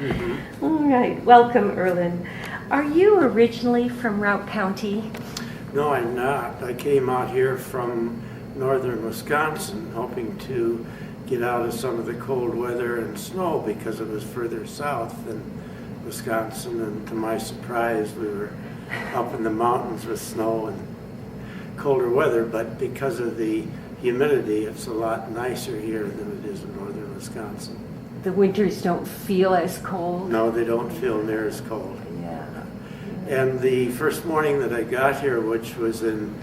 Mm-hmm. All right, welcome, Irlan. Are you originally from Routt County? No, I'm not. I came out here from northern Wisconsin, hoping to get out of some of the cold weather and snow because it was further south than Wisconsin, and to my surprise, we were up in the mountains with snow and colder weather, but because of the humidity, it's a lot nicer here than it is in northern Wisconsin. The winters don't feel as cold? No, they don't feel near as cold. Yeah. And the first morning that I got here, which was in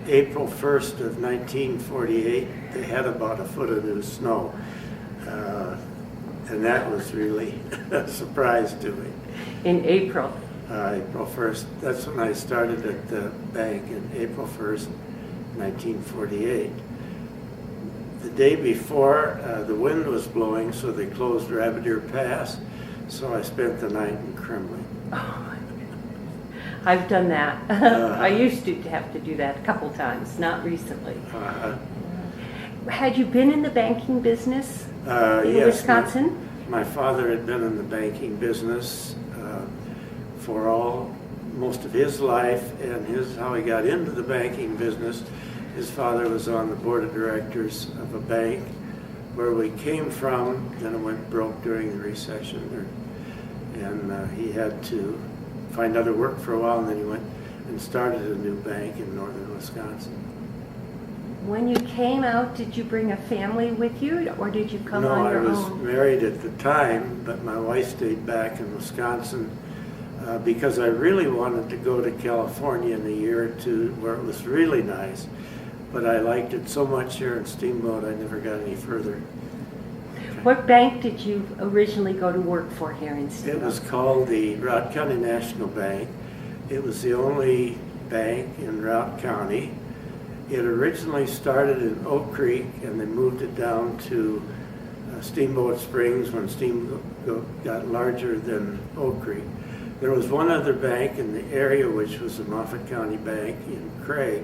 April 1st of 1948, they had about a foot of new snow. And that was really a surprise to me. In April? April 1st, that's when I started at the bank, in April 1st, 1948. The day before, the wind was blowing, so they closed Rabbit Ear Pass, so I spent the night in Kremlin. Oh, I've done that. I used to have to do that a couple times, not recently. Had you been in the banking business in yes, Wisconsin? My father had been in the banking business for most of his life, and how he got into the banking business. His father was on the board of directors of a bank where we came from. Then it went broke during the recession, and he had to find other work for a while, and then he went and started a new bank in northern Wisconsin. When you came out, did you bring a family with you, or did you come on your own? No, I was married at the time, but my wife stayed back in Wisconsin because I really wanted to go to California in a year or two where it was really nice, but I liked it so much here in Steamboat I never got any further. What bank did you originally go to work for here in Steamboat? It was called the Routt County National Bank. It was the only bank in Routt County. It originally started in Oak Creek, and they moved it down to Steamboat Springs when Steamboat got larger than Oak Creek. There was one other bank in the area, which was the Moffat County Bank in Craig,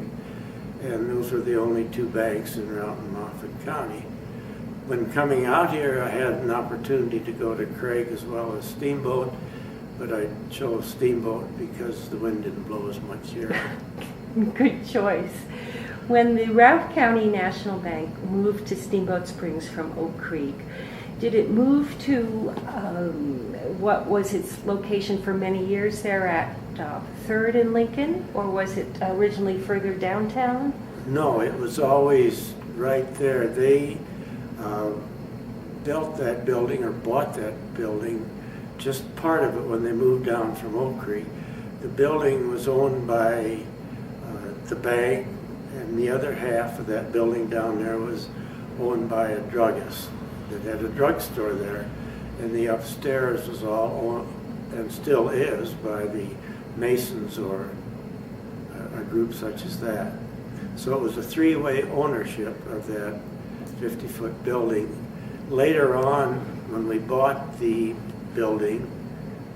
and those were the only two banks in Routt and Moffat County. When coming out here, I had an opportunity to go to Craig as well as Steamboat, but I chose Steamboat because the wind didn't blow as much here. Good choice. When the Routt County National Bank moved to Steamboat Springs from Oak Creek, did it move to what was its location for many years there at 3rd and Lincoln, or was it originally further downtown? No, it was always right there. They built that building or bought that building, just part of it when they moved down from Oak Creek. The building was owned by the bank, and the other half of that building down there was owned by a druggist that had a drugstore there, and the upstairs was all owned, and still is, by the Masons or a group such as that. So it was a three-way ownership of that 50-foot building. Later on, when we bought the building,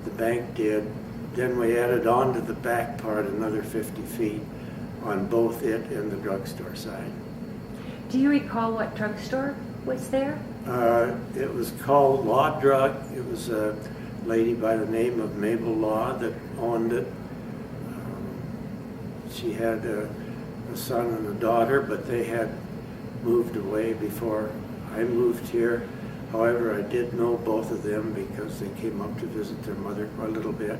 the bank did, then we added on to the back part another 50 feet on both it and the drugstore side. Do you recall what drugstore was there? It was called Law Drug. It was a lady by the name of Mabel Law that owned it. She had a son and a daughter, but they had moved away before I moved here. However, I did know both of them because they came up to visit their mother quite a little bit.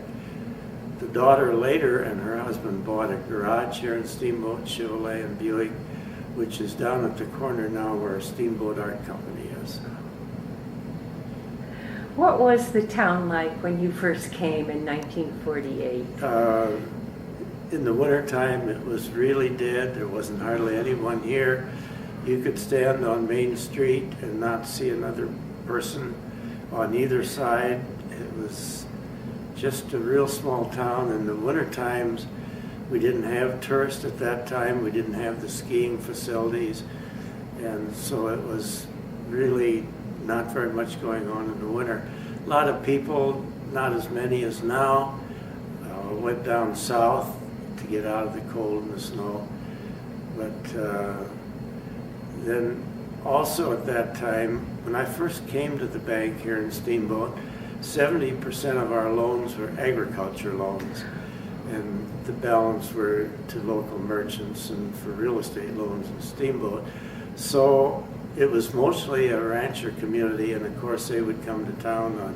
The daughter later and her husband bought a garage here in Steamboat, Chevrolet and Buick, which is down at the corner now where Steamboat Art Company is. What was the town like when you first came in 1948? In the wintertime, it was really dead. There wasn't hardly anyone here. You could stand on Main Street and not see another person on either side. It was just a real small town. In the winter times, we didn't have tourists at that time. We didn't have the skiing facilities. And so it was really not very much going on in the winter. A lot of people, not as many as now, went down south to get out of the cold and the snow. But then also at that time, when I first came to the bank here in Steamboat, 70% of our loans were agriculture loans, and the balance were to local merchants and for real estate loans in Steamboat. So it was mostly a rancher community, and of course they would come to town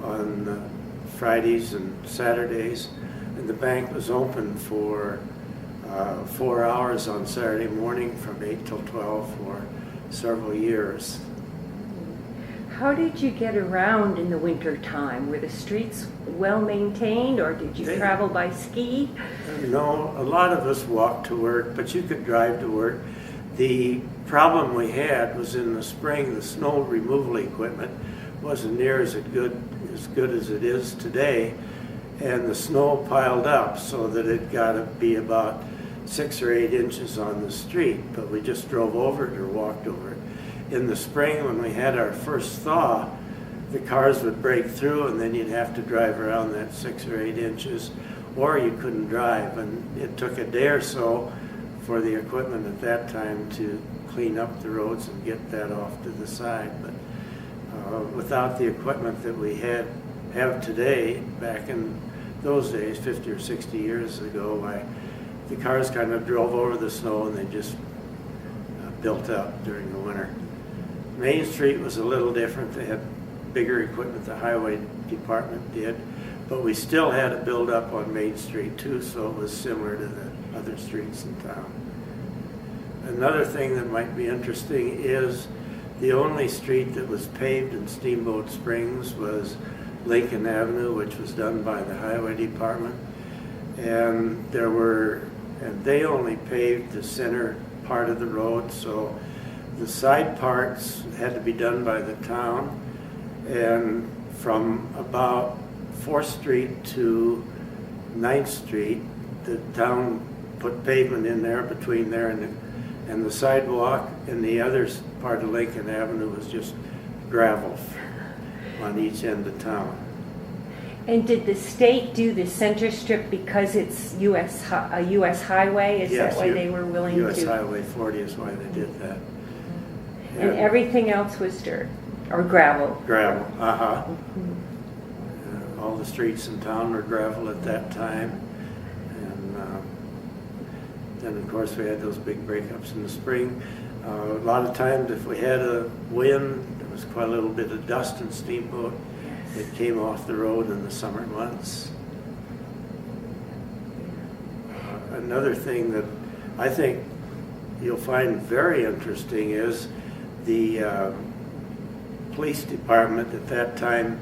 on Fridays and Saturdays, and the bank was open for 4 hours on Saturday morning from 8 till 12 for several years. How did you get around in the winter time? Were the streets well maintained, or did you travel by ski? No, a lot of us walked to work, but you could drive to work. The problem we had was in the spring, the snow removal equipment wasn't near as good as it is today, and the snow piled up so that it got to be about 6 or 8 inches on the street, but we just drove over it or walked over it. In the spring, when we had our first thaw, the cars would break through, and then you'd have to drive around that 6 or 8 inches, or you couldn't drive. And it took a day or so for the equipment at that time to clean up the roads and get that off to the side. But without the equipment that we have today, back in those days, 50 or 60 years ago, the cars kind of drove over the snow and they just built up during the winter. Main Street was a little different. They had bigger equipment, the highway department did, but we still had a build up on Main Street too, so it was similar to the other streets in town. Another thing that might be interesting is the only street that was paved in Steamboat Springs was Lincoln Avenue, which was done by the highway department, and they only paved the center part of the road, so the side parts had to be done by the town. And from about 4th Street to 9th Street, the town put pavement in there between there and the sidewalk, and the other part of Lincoln Avenue was just gravel on each end of town. And did the state do the center strip because it's a U.S. highway? Is Yes, that why they were willing to? U.S. Highway 40 is why they did that. And everything else was dirt or gravel? Gravel, all the streets in town were gravel at that time. And then, of course, we had those big breakups in the spring. A lot of times, if we had a wind, there was quite a little bit of dust in Steamboat. It came off the road in the summer months. Another thing that I think you'll find very interesting is the police department at that time.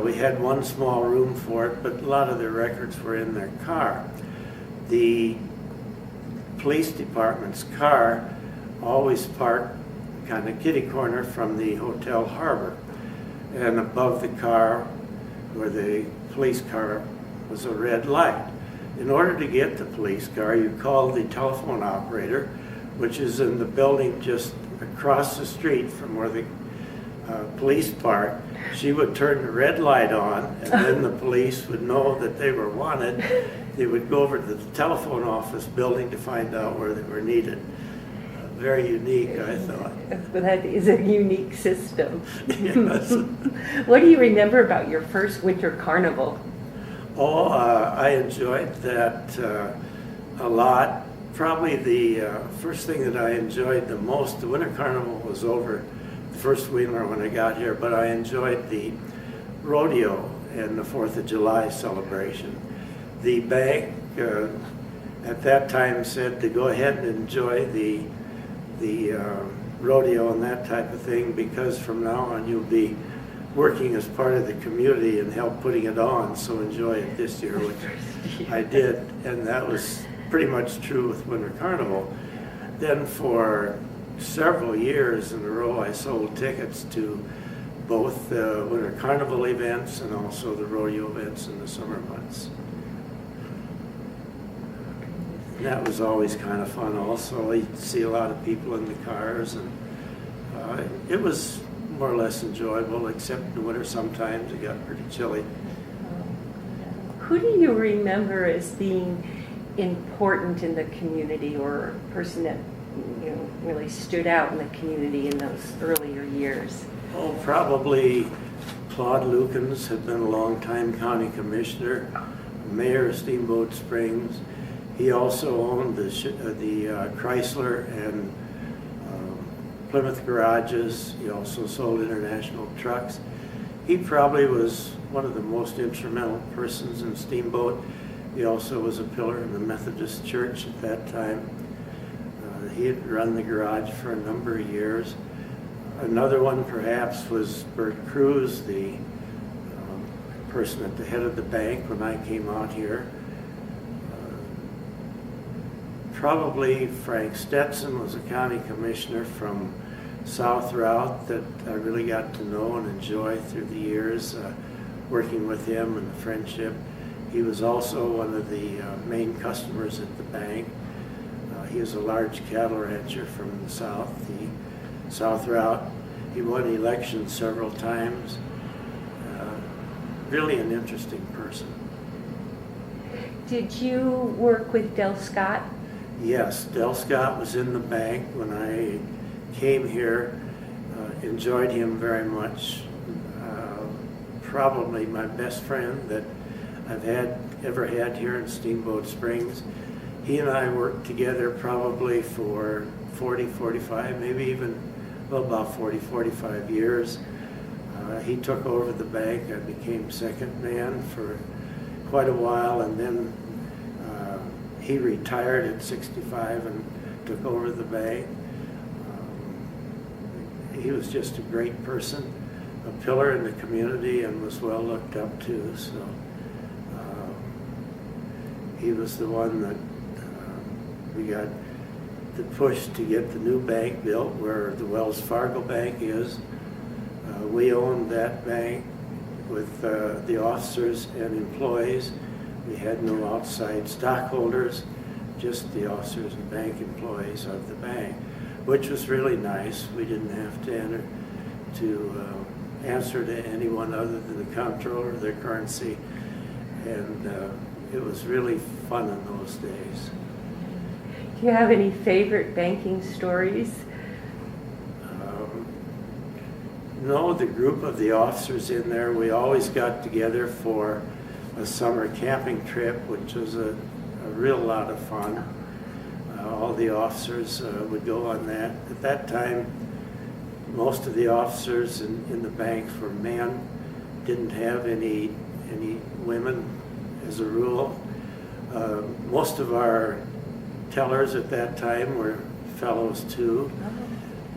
We had one small room for it, but a lot of their records were in their car. The police department's car always parked kind of kitty corner from the hotel harbor. And above the car, where the police car was a red light. In order to get the police car, you call the telephone operator, which is in the building just across the street from where the police park. She would turn the red light on, and then the police would know that they were wanted. They would go over to the telephone office building to find out where they were needed. Very unique, I thought. That is a unique system. Yes. What do you remember about your first winter carnival? Oh, I enjoyed that a lot. Probably the first thing that I enjoyed the most, the winter carnival was over the first winter when I got here, but I enjoyed the rodeo and the 4th of July celebration. The bank at that time said to go ahead and enjoy the rodeo and that type of thing, because from now on you'll be working as part of the community and help putting it on, so enjoy it this year, which I did, and that was pretty much true with Winter Carnival. Then for several years in a row I sold tickets to both the Winter Carnival events and also the rodeo events in the summer months. And that was always kind of fun also. You'd see a lot of people in the cars, and it was more or less enjoyable, except in the winter sometimes it got pretty chilly. Who do you remember as being important in the community, or a person that really stood out in the community in those earlier years? Oh, probably Claude Lukens had been a long-time county commissioner, mayor of Steamboat Springs. He also owned the Chrysler and Plymouth garages. He also sold international trucks. He probably was one of the most instrumental persons in Steamboat. He also was a pillar in the Methodist Church at that time. He had run the garage for a number of years. Another one perhaps was Bert Cruz, the person at the head of the bank when I came out here. Probably Frank Stetson was a county commissioner from South Route that I really got to know and enjoy through the years, working with him and the friendship. He was also one of the main customers at the bank. He was a large cattle rancher from the South, the South Route. He won elections several times. Really an interesting person. Did you work with Del Scott? Yes, Del Scott was in the bank when I came here. Enjoyed him very much. Probably my best friend that I've ever had here in Steamboat Springs. He and I worked together probably for 40, 45, maybe even about 40, 45 years. He took over the bank. I became second man for quite a while, and then he retired at 65 and took over the bank. He was just a great person, a pillar in the community, and was well looked up to. So he was the one that we got the push to get the new bank built where the Wells Fargo Bank is. We owned that bank with the officers and employees. We had no outside stockholders, just the officers and bank employees of the bank, which was really nice. We didn't have to answer to anyone other than the comptroller of their currency, and it was really fun in those days. Do you have any favorite banking stories? No, the group of the officers in there, we always got together for a summer camping trip, which was a real lot of fun. All the officers would go on that. At that time, most of the officers in the banks were men, didn't have any women as a rule. Most of our tellers at that time were fellows too.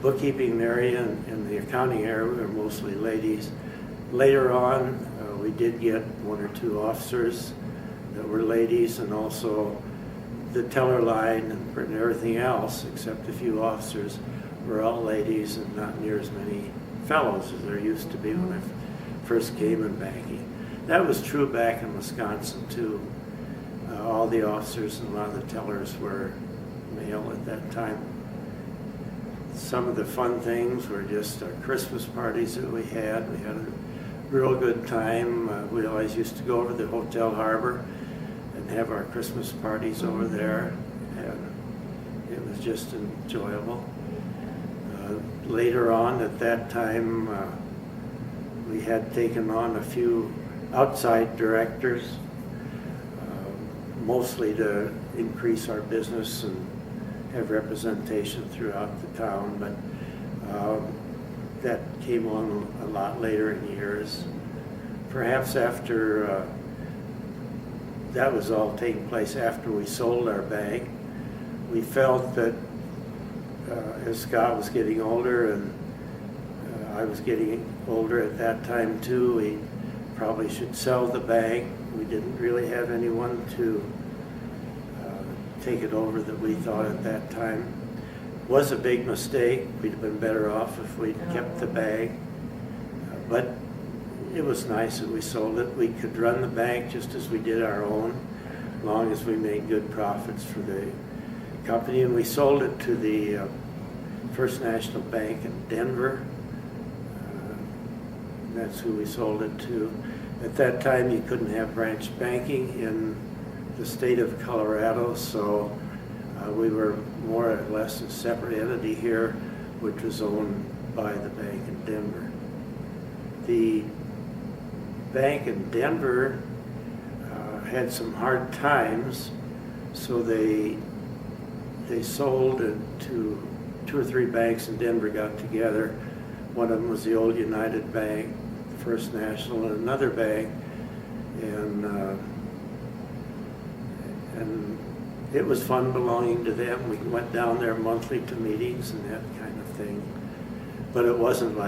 Bookkeeping area and the accounting area were mostly ladies. Later on, we did get one or two officers that were ladies, and also the teller line and everything else, except a few officers, were all ladies and not near as many fellows as there used to be when I first came in banking. That was true back in Wisconsin too. All the officers and a lot of the tellers were male at that time. Some of the fun things were just our Christmas parties that we had. We had a real good time. We always used to go over to the Hotel Harbor and have our Christmas parties over there, and it was just enjoyable. Later on at that time, we had taken on a few outside directors, mostly to increase our business and have representation throughout the town, but that came on a lot later in years. Perhaps after that was all taking place after we sold our bank, we felt that as Scott was getting older and I was getting older at that time too, we probably should sell the bank. We didn't really have anyone to take it over that we thought at that time. It was a big mistake. We'd have been better off if we'd kept the bank. But it was nice that we sold it. We could run the bank just as we did our own, as long as we made good profits for the company. And we sold it to the First National Bank in Denver. That's who we sold it to. At that time, you couldn't have branch banking in the state of Colorado, so we were more or less a separate entity here, which was owned by the bank in Denver. the bank in Denver had some hard times, so they sold it to 2 or 3 banks in Denver got together. One of them was the old United Bank, First National, and another bank, and it was fun belonging to them. We went down there monthly to meetings and that kind of thing, but it wasn't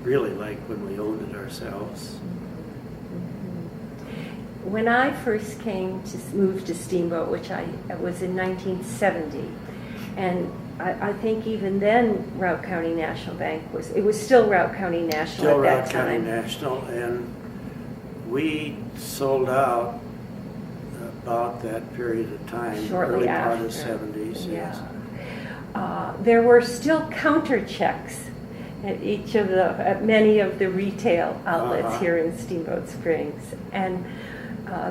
really like when we owned it ourselves. When I first moved to Steamboat, which I was in 1970, and I think even then Routt County National Bank was still Routt County National Still at Routt that County time. National, and we sold out about that period of time, Shortly early after. part of the 70s. Yes. There were still counter checks at many of the retail outlets here in Steamboat Springs, and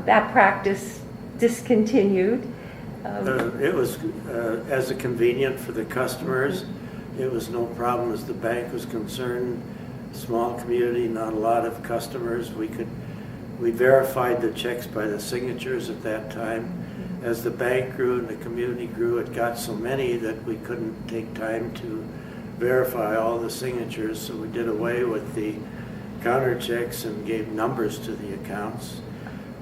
that practice discontinued. It was as a convenient for the customers. It was no problem as the bank was concerned. Small community, not a lot of customers. We verified the checks by the signatures at that time. As the bank grew and the community grew, it got so many that we couldn't take time to verify all the signatures, so we did away with the counter checks and gave numbers to the accounts.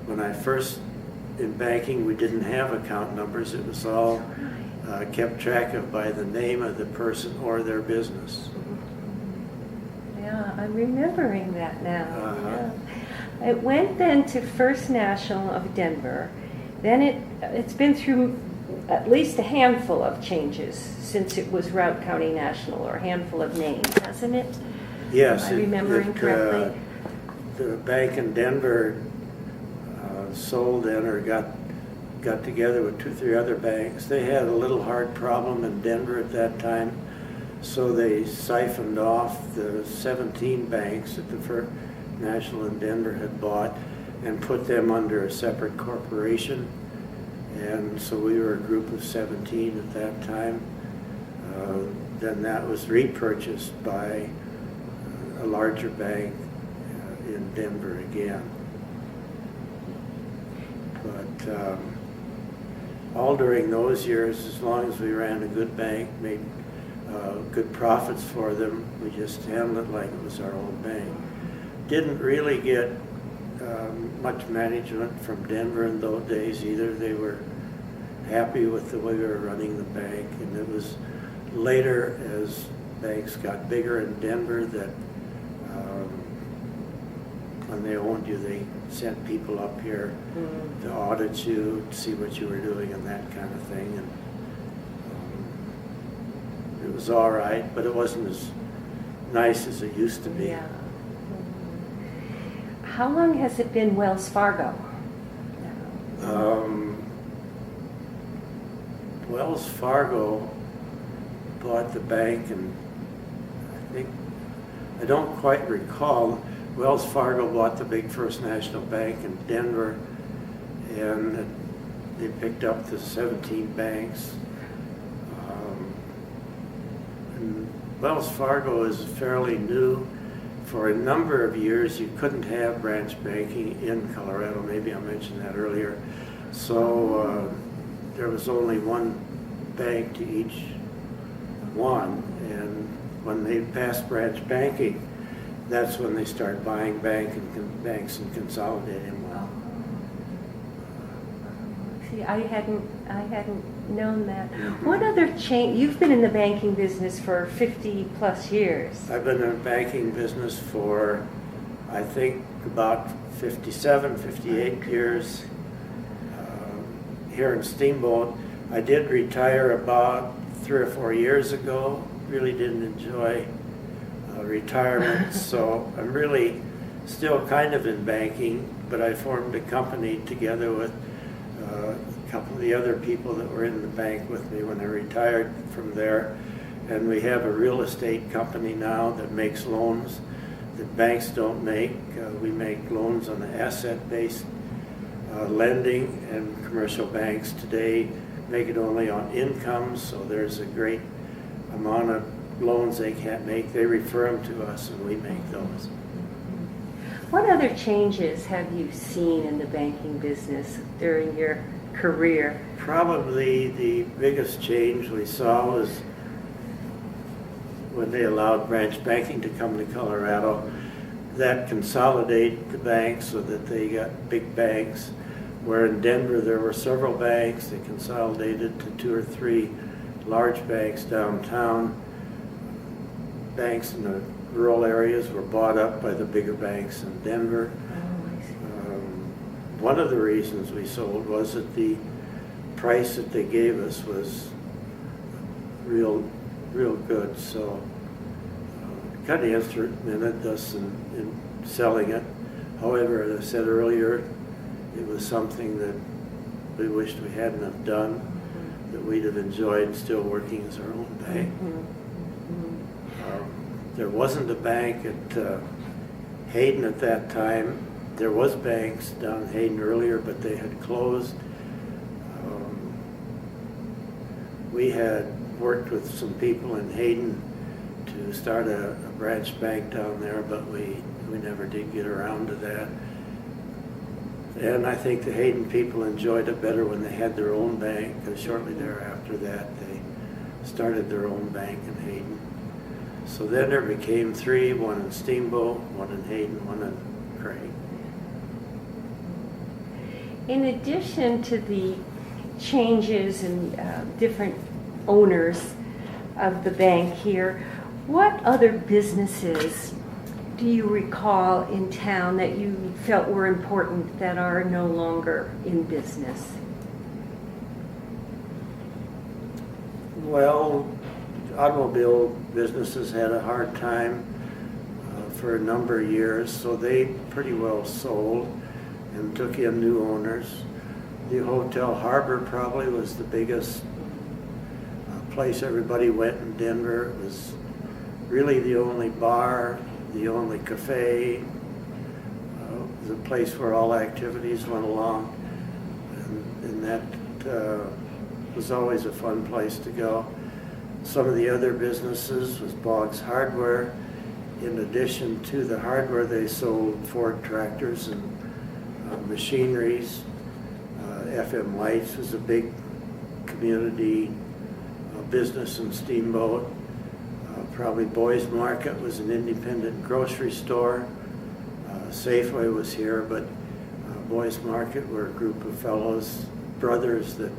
When I first in banking, we didn't have account numbers. It was all kept track of by the name of the person or their business. Yeah, I'm remembering that now. Uh-huh. Yeah. It went then to First National of Denver. Then it's been through at least a handful of changes since it was Routt County National, or a handful of names, hasn't it? Yes. Am I remembering correctly? The bank in Denver sold in or got together with 2 or 3 other banks. They had a little hard problem in Denver at that time, so they siphoned off the 17 banks that the First National in Denver had bought and put them under a separate corporation. And so we were a group of 17 at that time. Then that was repurchased by a larger bank in Denver again. But all during those years, as long as we ran a good bank, made good profits for them, we just handled it like it was our own bank. Didn't really get much management from Denver in those days either. They were happy with the way we were running the bank, and it was later as banks got bigger in Denver that when they owned you, they sent people up here to audit you, to see what you were doing and that kind of thing. And it was all right, but it wasn't as nice as it used to be. Yeah. How long has it been Wells Fargo? Wells Fargo bought the bank, and I don't quite recall. Wells Fargo bought the big First National Bank in Denver, and they picked up the 17 banks. And Wells Fargo is fairly new. For a number of years, you couldn't have branch banking in Colorado. Maybe I mentioned that earlier. So there was only one bank to each one, and when they passed branch banking, that's when they started buying banks and consolidating them. See, I hadn't known that. What other change? You've been in the banking business for 50 plus years. I've been in the banking business for, I think, about 57, 58 years. Here in Steamboat, I did retire about 3 or 4 years ago. Really didn't enjoy retirement, so I'm really still kind of in banking, but I formed a company together with a couple of the other people that were in the bank with me when I retired from there, and we have a real estate company now that makes loans that banks don't make. We make loans on the asset-based lending, and commercial banks today make it only on income, so there's a great amount of loans they can't make. They refer them to us and we make those. What other changes have you seen in the banking business during your career? Probably the biggest change we saw was when they allowed branch banking to come to Colorado. That consolidated the banks so that they got big banks. Where in Denver there were several banks, they consolidated to 2 or 3 large banks downtown. Banks in the rural areas were bought up by the bigger banks in Denver. One of the reasons we sold was that the price that they gave us was real good. So kind of instrumented us in selling it. However, as I said earlier, it was something that we wished we hadn't have done, that we'd have enjoyed still working as our own bank. There wasn't a bank at Hayden at that time. There was banks down in Hayden earlier, but they had closed. We had worked with some people in Hayden to start a branch bank down there, but we never did get around to that. And I think the Hayden people enjoyed it better when they had their own bank, because shortly thereafter that they started their own bank in Hayden. So then there became 3, one in Steamboat, one in Hayden, one in Craig. In addition to the changes and different owners of the bank here, what other businesses do you recall in town that you felt were important that are no longer in business? Well, automobile businesses had a hard time for a number of years, so they pretty well sold and took in new owners. The Hotel Harbor probably was the biggest place everybody went in Denver. It was really the only bar, the only cafe, the place where all activities went along, and that was always a fun place to go. Some of the other businesses was Boggs Hardware. In addition to the hardware, they sold Ford tractors and machineries. FM Lights was a big community business in Steamboat. Probably Boys Market was an independent grocery store. Safeway was here, but Boys Market were a group of fellows, brothers, that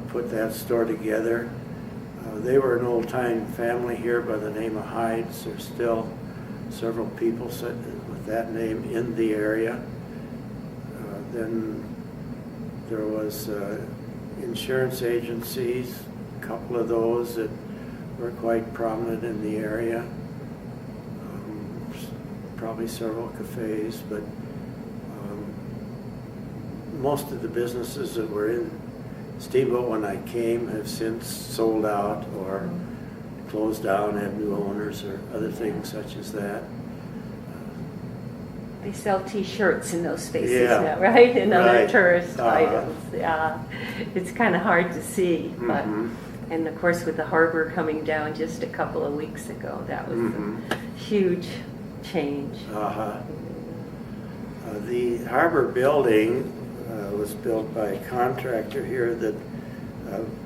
put that store together. They were an old-time family here by the name of Hydes. There's still several people with that name in the area. Then there was insurance agencies, a couple of those that were quite prominent in the area. Probably several cafes, but most of the businesses that were in Steamboat when I came have since sold out or closed down, have new owners or other things such as that. They sell T-shirts in those spaces Yeah. now, right? And other Right. tourist items. Yeah, it's kind of hard to see, but and of course with the harbor coming down just a couple of weeks ago, that was a huge change. The harbor building was built by a contractor here that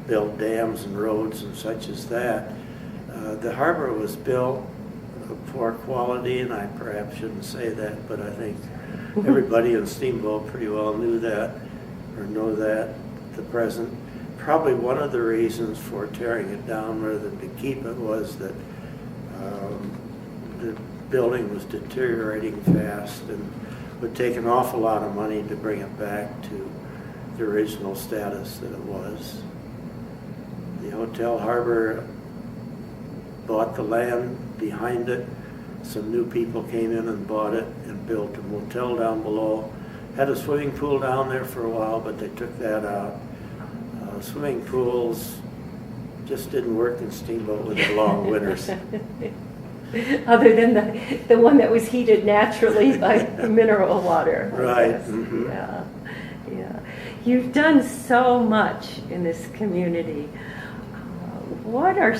built dams and roads and such as that. The harbor was built of poor quality, and I perhaps shouldn't say that, but I think everybody in Steamboat pretty well knew that, or know that at the present. Probably one of the reasons for tearing it down rather than to keep it was that the building was deteriorating fast and would take an awful lot of money to bring it back to the original status that it was. The Hotel Harbor bought the land behind it. Some new people came in and bought it and built a motel down below. Had a swimming pool down there for a while, but they took that out. Swimming pools just didn't work in Steamboat with the long winters. Other than the one that was heated naturally by mineral water. I Right. guess. Yeah. Yeah. You've done so much in this community. What are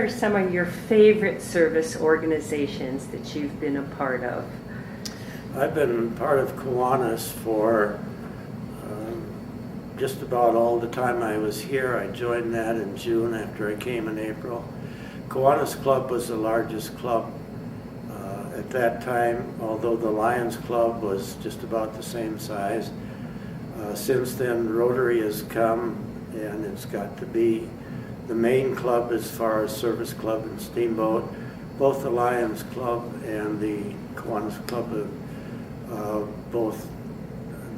some of your favorite service organizations that you've been a part of? I've been part of Kiwanis for just about all the time I was here. I joined that in June after I came in April. Kiwanis Club was the largest club at that time, although the Lions Club was just about the same size. Since then, Rotary has come, and it's got to be the main club as far as service club and Steamboat. Both the Lions Club and the Kiwanis Club have both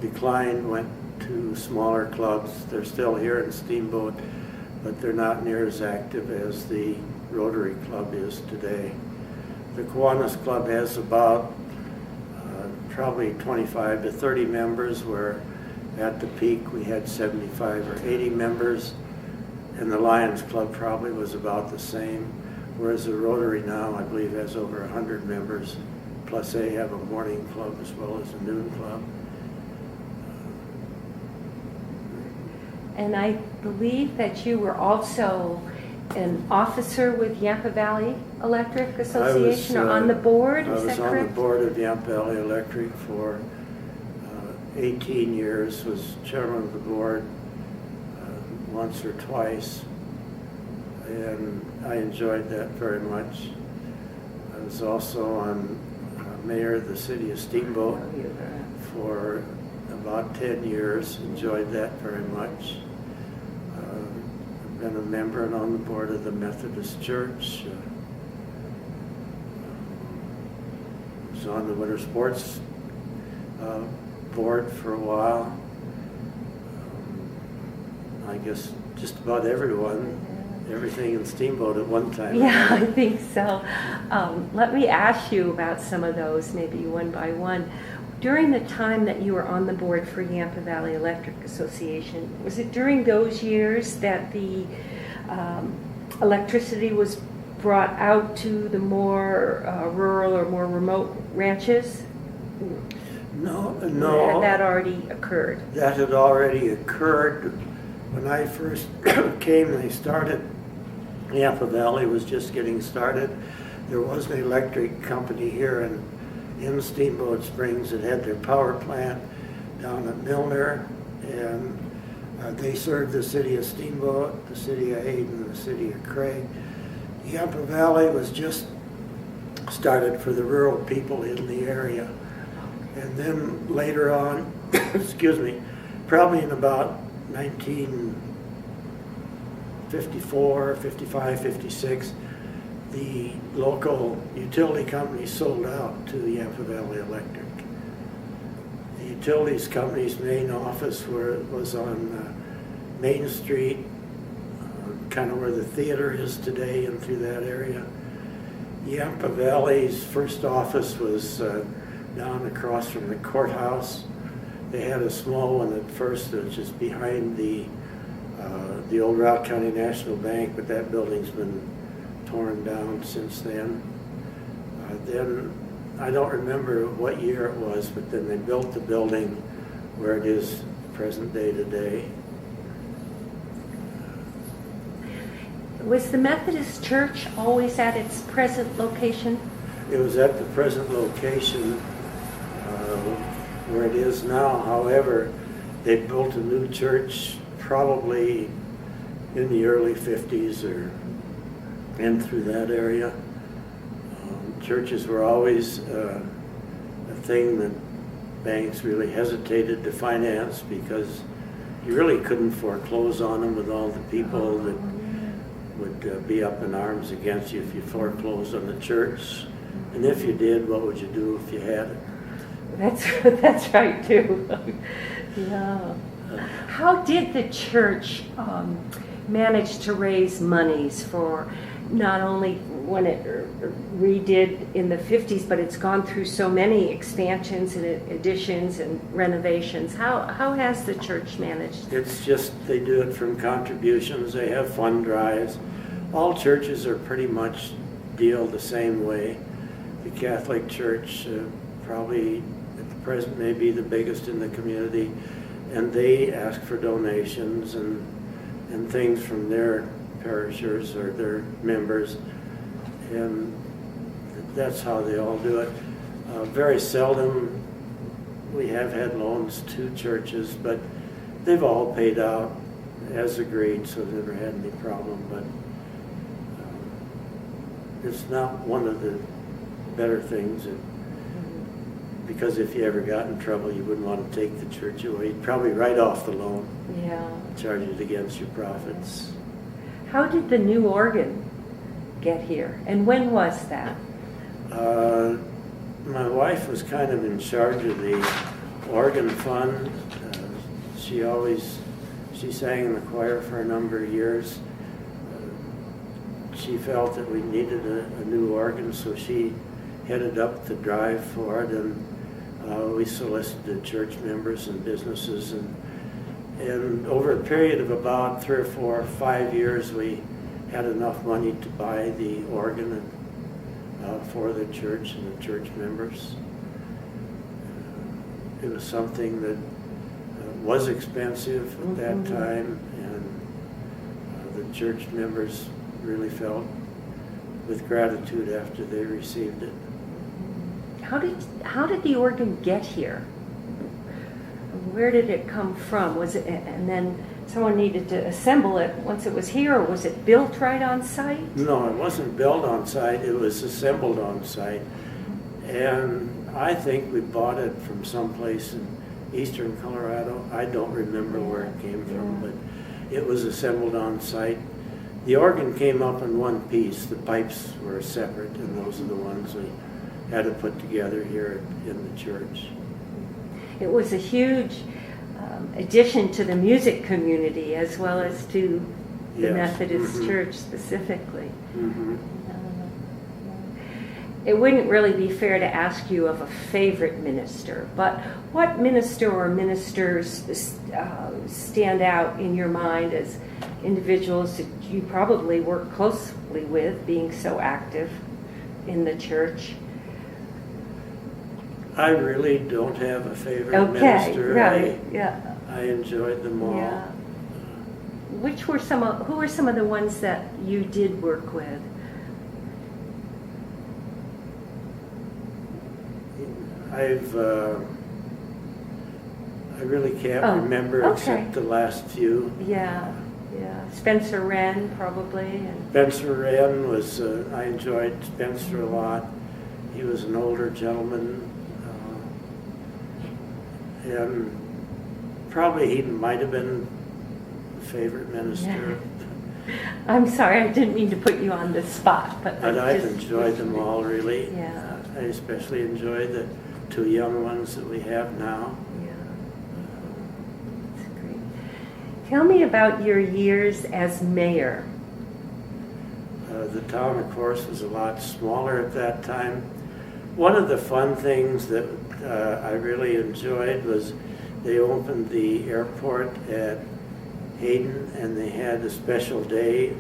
declined, went to smaller clubs. They're still here in Steamboat, but they're not near as active as the Rotary Club is today. The Kiwanis Club has about probably 25 to 30 members, where at the peak we had 75 or 80 members, and the Lions Club probably was about the same, whereas the Rotary now I believe has over 100 members, plus they have a morning club as well as a noon club. And I believe that you were also an officer with Yampa Valley Electric Association, or on the board, is that correct? I was on the board of Yampa Valley Electric for 18 years, was chairman of the board once or twice, and I enjoyed that very much. I was also on mayor of the city of Steamboat for about 10 years, enjoyed that very much. I've been a member and on the board of the Methodist Church. Was on the winter sports board for a while. I guess just about everything in Steamboat at one time. Yeah, I think so. Let me ask you about some of those, maybe one by one. During the time that you were on the board for Yampa Valley Electric Association, was it during those years that the electricity was brought out to the more rural or more remote ranches? No. Had that already occurred? That had already occurred. When I first came, they started, Yampa Valley was just getting started. There was an electric company here in Steamboat Springs that had their power plant down at Milner, and they served the city of Steamboat, the city of Hayden, the city of Craig. Yampa Valley was just started for the rural people in the area. And then later on, excuse me, probably in about 1954, 55, 56, the local utility company sold out to the Yampa Valley Electric. The utilities company's main office was on Main Street, kind of where the theater is today and through that area. Yampa Valley's first office was down across from the courthouse. They had a small one at first, which is behind the old Routt County National Bank, but that building's been torn down since then. Then, I don't remember what year it was, but then they built the building where it is present day today. Was the Methodist Church always at its present location? It was at the present location where it is now. However, they built a new church probably in the early 50s or in through that area. Churches were always a thing that banks really hesitated to finance because you really couldn't foreclose on them with all the people that would be up in arms against you if you foreclosed on the church. And if you did, what would you do if you had it? That's right too. Yeah. How did the church manage to raise monies for not only when it redid in the 50s, but it's gone through so many expansions and additions and renovations? How has the church managed? It's just they do it from contributions. They have fund drives. All churches are pretty much deal the same way. The Catholic Church probably at the present may be the biggest in the community, and they ask for donations and things from their parishioners or their members, and that's how they all do it. Very seldom we have had loans to churches, but they've all paid out as agreed, so never had any problem. But it's not one of the better things, because if you ever got in trouble, you wouldn't want to take the church away. You'd probably write off the loan, charge it against your profits. How did the new organ get here, and when was that? My wife was kind of in charge of the organ fund. She sang in the choir for a number of years. She felt that we needed a new organ, so she headed up the drive for it, and we solicited church members and businesses, and over a period of about 3 or 4 or 5 years, we had enough money to buy the organ for the church and the church members. It was something that was expensive at that time, and the church members really felt with gratitude after they received it. How did the organ get here? Where did it come from? Was it, and then someone needed to assemble it once it was here, or was it built right on site? No, it wasn't built on site. It was assembled on site, and I think we bought it from someplace in eastern Colorado. I don't remember where it came from, but it was assembled on site. The organ came up in one piece. The pipes were separate, and those are the ones we had to put together here in the church. It was a huge addition to the music community as well as to the Methodist Church specifically. It wouldn't really be fair to ask you of a favorite minister, but what minister or ministers stand out in your mind as individuals that you probably work closely with, being so active in the church? I really don't have a favorite minister. Right, I enjoyed them all. Yeah. Who were some of the ones that you did work with? I really can't remember except the last few. Yeah. Spencer Wren, probably. And Spencer Wren was, I enjoyed Spencer a lot. He was an older gentleman, and probably he might have been a favorite minister. I'm sorry, I didn't mean to put you on the spot, but I've enjoyed them all, really. Yeah. I especially enjoy the 2 young ones that we have now. That's great. Tell me about your years as mayor. The town, of course, was a lot smaller at that time. One of the fun things that I really enjoyed was they opened the airport at Hayden, and they had a special day,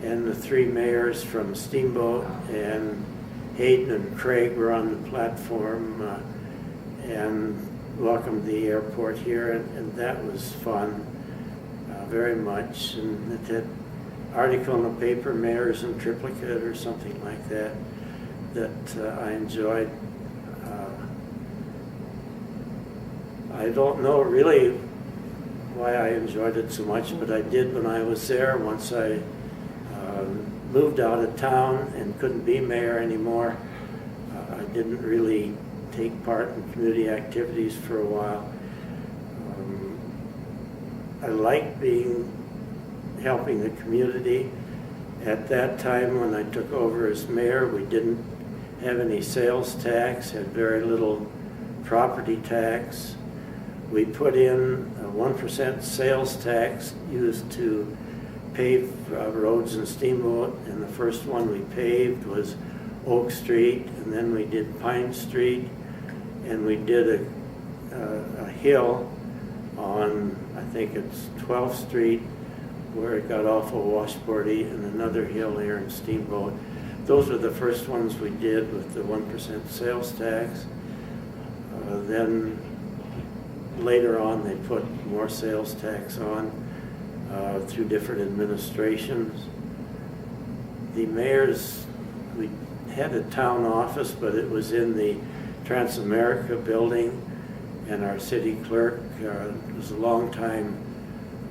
and the 3 mayors from Steamboat and Hayden and Craig were on the platform and welcomed the airport here, and that was fun very much. And it had an article in the paper, Mayors in Triplicate or something like that, that I enjoyed. I don't know really why I enjoyed it so much, but I did when I was there. Once I moved out of town and couldn't be mayor anymore, I didn't really take part in community activities for a while. I liked helping the community. At that time when I took over as mayor, we didn't have any sales tax, had very little property tax. We put in a 1% sales tax used to pave roads in Steamboat, and the first one we paved was Oak Street, and then we did Pine Street, and we did a hill on, I think it's 12th Street, where it got off of Washboardy, and another hill here in Steamboat. Those were the first ones we did with the 1% sales tax. Then later on they put more sales tax on through different administrations. The mayors, we had a town office, but it was in the Transamerica building, and our city clerk was a longtime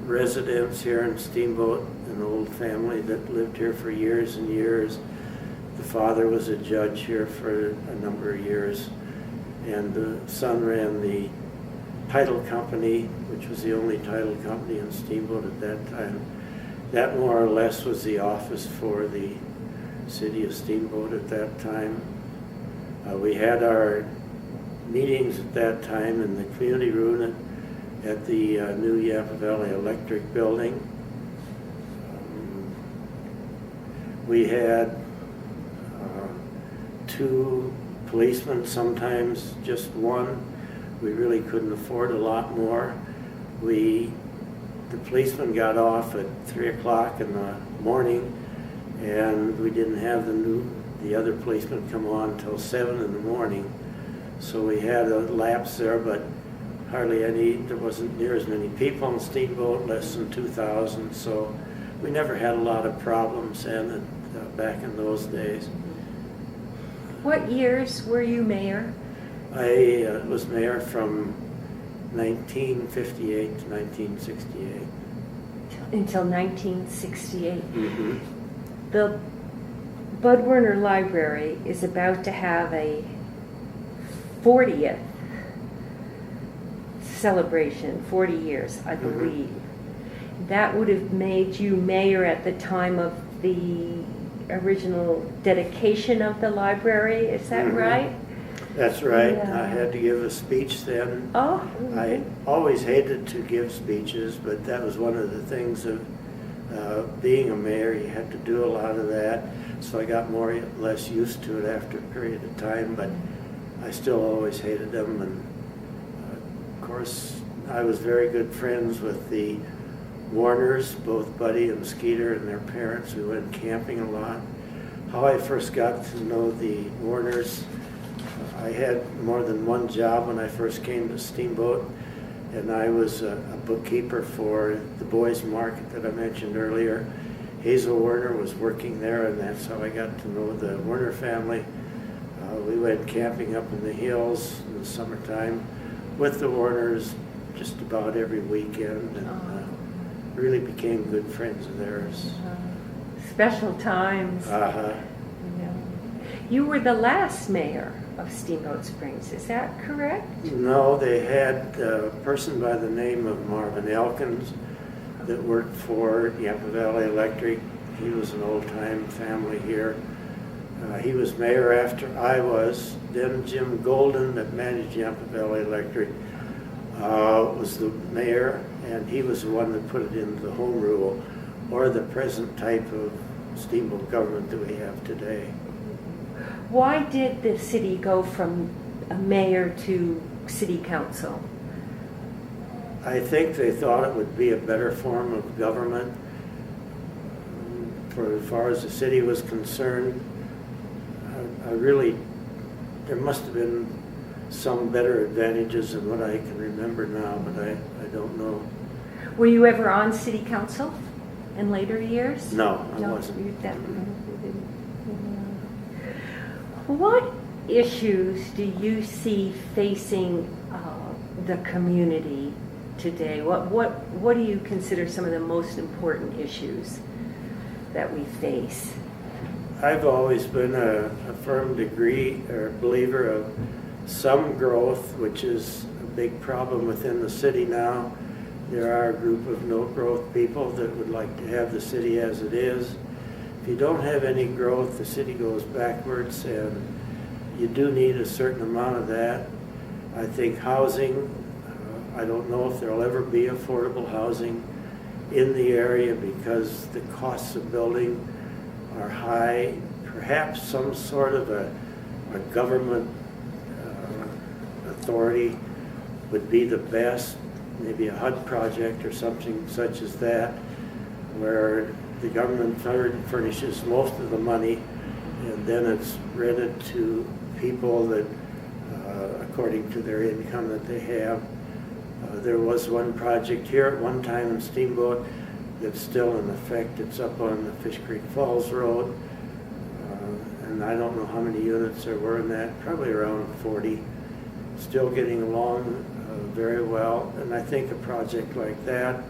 residents here in Steamboat, an old family that lived here for years and years. The father was a judge here for a number of years, and the son ran the title company, which was the only title company in Steamboat at that time. That more or less was the office for the city of Steamboat at that time. We had our meetings at that time in the community room at the new Yampa Valley Electric building. We had 2 policemen, sometimes just 1. We really couldn't afford a lot more. The policemen got off at 3 o'clock in the morning, and we didn't have the other policemen come on until 7 in the morning. So we had a lapse there, but there wasn't near as many people in Steamboat, less than 2,000, so we never had a lot of problems back in those days. What years were you mayor? I was mayor from 1958 to 1968. Until 1968. Mm-hmm. The Bud Werner Library is about to have a 40th celebration, 40 years, I believe. Mm-hmm. That would have made you mayor at the time of the original dedication of the library, is that mm-hmm. right? That's right. Yeah. I had to give a speech then. Oh. Mm-hmm. I always hated to give speeches, but that was one of the things of being a mayor. You had to do a lot of that, so I got more or less used to it after a period of time, but I still always hated them. And of course, I was very good friends with the Warners, both Buddy and Skeeter and their parents. We went camping a lot. How I first got to know the Warners, I had more than one job when I first came to Steamboat, and I was a bookkeeper for the boys' market that I mentioned earlier. Hazel Werner was working there, and that's how I got to know the Werner family. We went camping up in the hills in the summertime with the Warners just about every weekend, and really became good friends of theirs. Special times. Uh-huh. Yeah. You were the last mayor of Steamboat Springs, is that correct? No, they had a person by the name of Marvin Elkins that worked for Yampa Valley Electric. He was an old-time family here. He was mayor after I was. Then Jim Golden, that managed Yampa Valley Electric, was the mayor, and he was the one that put it into the home rule, or the present type of steamboat government that we have today. Why did the city go from a mayor to city council? I think they thought it would be a better form of government. For as far as the city was concerned, there must have been some better advantages than what I can remember now, but I don't know. Were you ever on city council in later years? No, I wasn't. You definitely didn't. What issues do you see facing the community today? What do you consider some of the most important issues that we face? I've always been a firm believer of some growth, which is a big problem within the city now. There are a group of no-growth people that would like to have the city as it is. If you don't have any growth, the city goes backwards, and you do need a certain amount of that. I think housing, I don't know if there'll ever be affordable housing in the area because the costs of building are high. Perhaps some sort of a government authority would be the best, maybe a HUD project or something such as that, where the government furnishes most of the money, and then it's rented to people that, according to their income that they have. There was one project here at one time in Steamboat that's still in effect. It's up on the Fish Creek Falls Road, and I don't know how many units there were in that, probably around 40. Still getting along. very well. And I think a project like that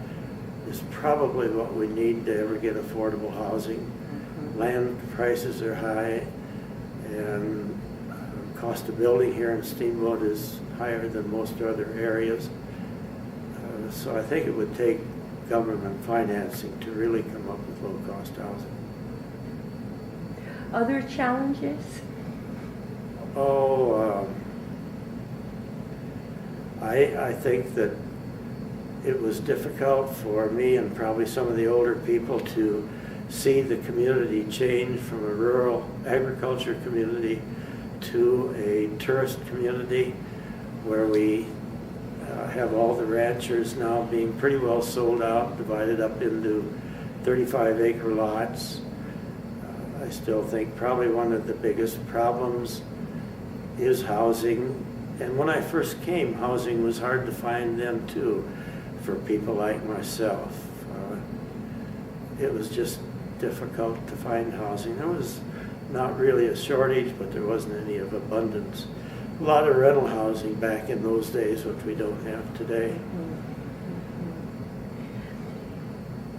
is probably what we need to ever get affordable housing. Mm-hmm. Land prices are high, and cost of building here in Steamboat is higher than most other areas. So I think it would take government financing to really come up with low-cost housing. Other challenges? I think that it was difficult for me and probably some of the older people to see the community change from a rural agriculture community to a tourist community where we have all the ranchers now being pretty well sold out, divided up into 35-acre lots. I still think probably one of the biggest problems is housing. And when I first came, housing was hard to find then too, for people like myself. It was just difficult to find housing. There was not really a shortage, but there wasn't any of abundance. A lot of rental housing back in those days, which we don't have today.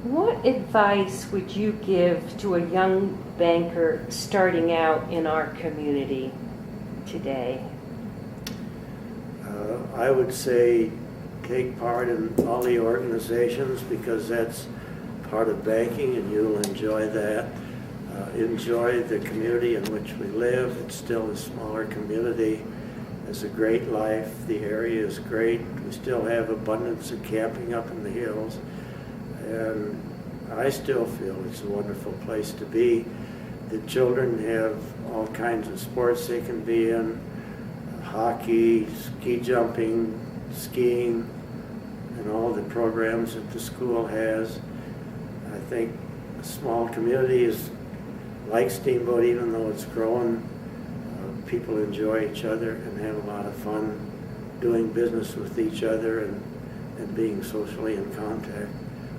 What advice would you give to a young banker starting out in our community today? I would say take part in all the organizations, because that's part of banking and you'll enjoy that. Enjoy the community in which we live. It's still a smaller community. It's a great life. The area is great. We still have abundance of camping up in the hills. And I still feel it's a wonderful place to be. The children have all kinds of sports they can be in. Hockey, ski jumping, skiing, and all the programs that the school has. I think a small community is like Steamboat, even though it's growing. People enjoy each other and have a lot of fun doing business with each other and being socially in contact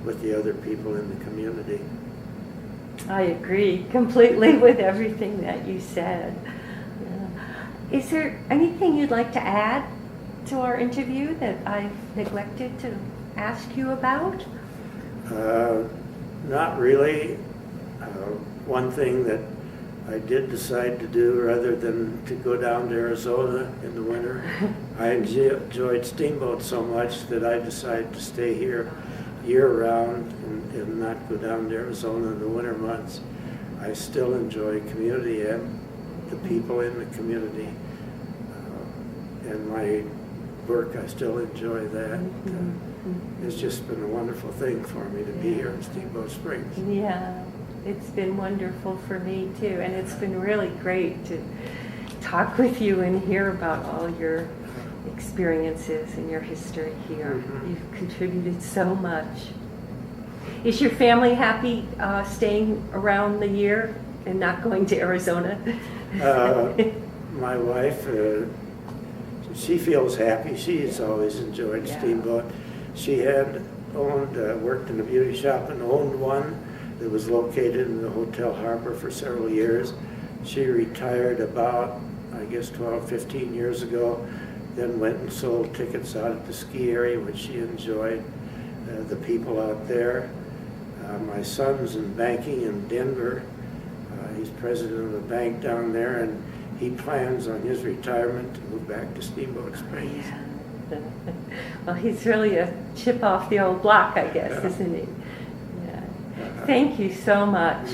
with the other people in the community. I agree completely with everything that you said. Is there anything you'd like to add to our interview that I've neglected to ask you about? Not really. One thing that I did decide to do, rather than to go down to Arizona in the winter, I enjoyed Steamboat so much that I decided to stay here year-round and not go down to Arizona in the winter months. I still enjoy community and the people in the community. And my work, I still enjoy that. It's just been a wonderful thing for me to be here in Steamboat Springs. Yeah, it's been wonderful for me too. And it's been really great to talk with you and hear about all your experiences and your history here. You've contributed so much. Is your family happy staying around the year and not going to Arizona? My wife, she feels happy. She's always enjoyed Steamboat. She had worked in a beauty shop and owned one that was located in the Hotel Harbor for several years. She retired about, I guess, 12, 15 years ago, then went and sold tickets out at the ski area, which she enjoyed, the people out there. My son's in banking in Denver. He's president of a bank down there, and he plans on his retirement to move back to Steamboat Springs. Yeah. Well, he's really a chip off the old block, I guess, isn't he? Yeah. Thank you so much.